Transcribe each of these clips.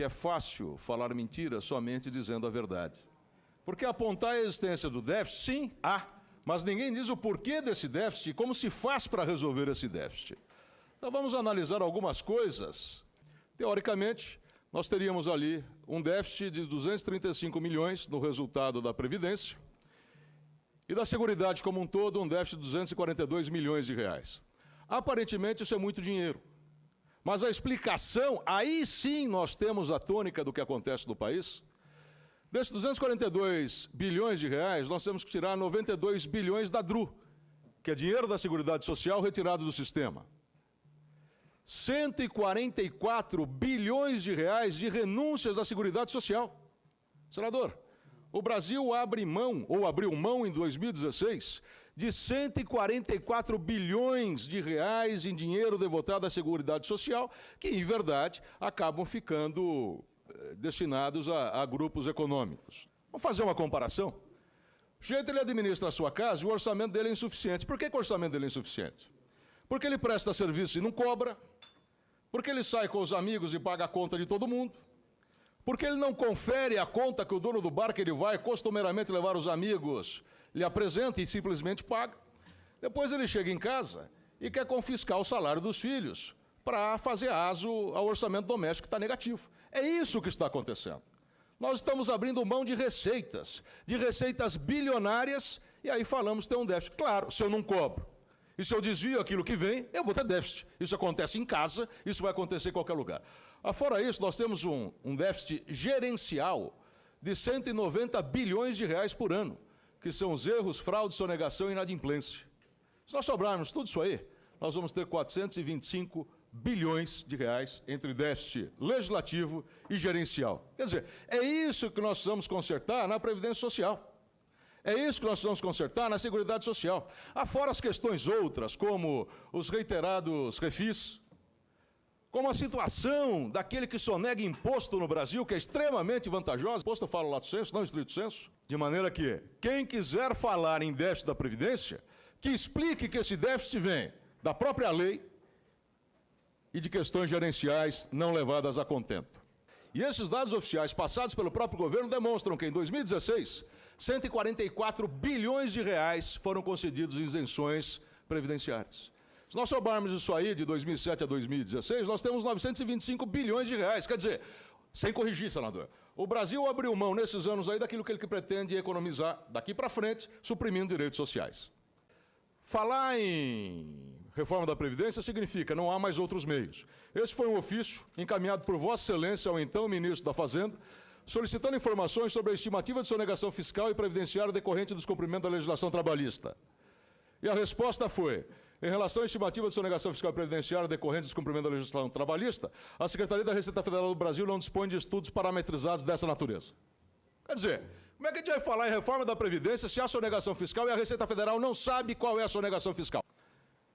é fácil falar mentira somente dizendo a verdade. Porque apontar a existência do déficit, sim, há, mas ninguém diz o porquê desse déficit e como se faz para resolver esse déficit. Então vamos analisar algumas coisas. Teoricamente, nós teríamos ali um déficit de 235 milhões no resultado da Previdência e da Seguridade como um todo um déficit de 242 milhões de reais. Aparentemente isso é muito dinheiro, mas a explicação, aí sim nós temos a tônica do que acontece no país. Desses 242 bilhões de reais, nós temos que tirar 92 bilhões da DRU, que é dinheiro da Seguridade Social retirado do sistema. 144 bilhões de reais de renúncias da Seguridade Social. Senador, o Brasil abre mão, ou abriu mão em 2016, de 144 bilhões de reais em dinheiro devotado à Seguridade Social, que, em verdade, acabam ficando destinados a grupos econômicos. Vamos fazer uma comparação? O jeito ele administra a sua casa e o orçamento dele é insuficiente. Por que o orçamento dele é insuficiente? Porque ele presta serviço e não cobra, porque ele sai com os amigos e paga a conta de todo mundo, porque ele não confere a conta que o dono do bar que ele vai costumeiramente levar os amigos, lhe apresenta e simplesmente paga. Depois ele chega em casa e quer confiscar o salário dos filhos para fazer aso ao orçamento doméstico que está negativo. É isso que está acontecendo. Nós estamos abrindo mão de receitas bilionárias, e aí falamos que tem um déficit. Claro, se eu não cobro, e se eu desvio aquilo que vem, eu vou ter déficit. Isso acontece em casa, isso vai acontecer em qualquer lugar. Fora isso, nós temos um déficit gerencial de 190 bilhões de reais por ano, que são os erros, fraude, sonegação e inadimplência. Se nós sobrarmos tudo isso aí, nós vamos ter 425 bilhões de reais entre déficit legislativo e gerencial. Quer dizer, é isso que nós precisamos consertar na Previdência Social. É isso que nós precisamos consertar na Seguridade Social. Afora as questões outras, como os reiterados refis, como a situação daquele que sonega imposto no Brasil, que é extremamente vantajosa. Imposto eu falo lato sensu, não estrito sensu. De maneira que quem quiser falar em déficit da Previdência, que explique que esse déficit vem da própria lei e de questões gerenciais não levadas a contento. E esses dados oficiais passados pelo próprio governo demonstram que em 2016, 144 bilhões de reais foram concedidos em isenções previdenciárias. Se nós somarmos isso aí de 2007 a 2016, nós temos 925 bilhões de reais. Quer dizer, sem corrigir, senador, o Brasil abriu mão nesses anos aí daquilo que ele pretende economizar daqui para frente, suprimindo direitos sociais. Falar em reforma da Previdência significa não há mais outros meios. Esse foi um ofício encaminhado por Vossa Excelência ao então Ministro da Fazenda, solicitando informações sobre a estimativa de sonegação fiscal e previdenciária decorrente do descumprimento da legislação trabalhista. E a resposta foi: em relação à estimativa de sonegação fiscal e previdenciária decorrente do descumprimento da legislação trabalhista, a Secretaria da Receita Federal do Brasil não dispõe de estudos parametrizados dessa natureza. Quer dizer, como é que a gente vai falar em reforma da Previdência se há sonegação fiscal e a Receita Federal não sabe qual é a sonegação fiscal?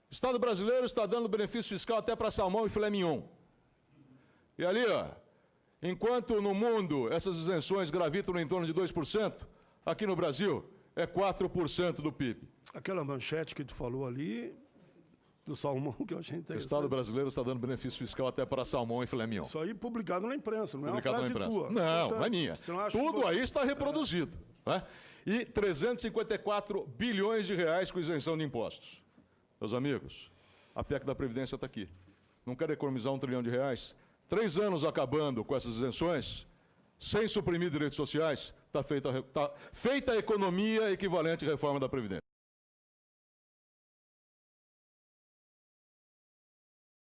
O Estado brasileiro está dando benefício fiscal até para salmão e filé mignon. E ali, ó, enquanto no mundo essas isenções gravitam em torno de 2%, aqui no Brasil é 4% do PIB. Aquela manchete que tu falou ali, do salmão, que eu achei interessante. O Estado brasileiro está dando benefício fiscal até para salmão e filé mignon. Isso aí publicado na imprensa, não publicado é uma frase tua. Não, não é minha. Tudo aí está reproduzido. Né? E 354 bilhões de reais com isenção de impostos. Meus amigos, a PEC da Previdência está aqui. Não quer economizar R$1 trilhão? 3 anos acabando com essas isenções, sem suprimir direitos sociais, está feita a economia equivalente à reforma da Previdência.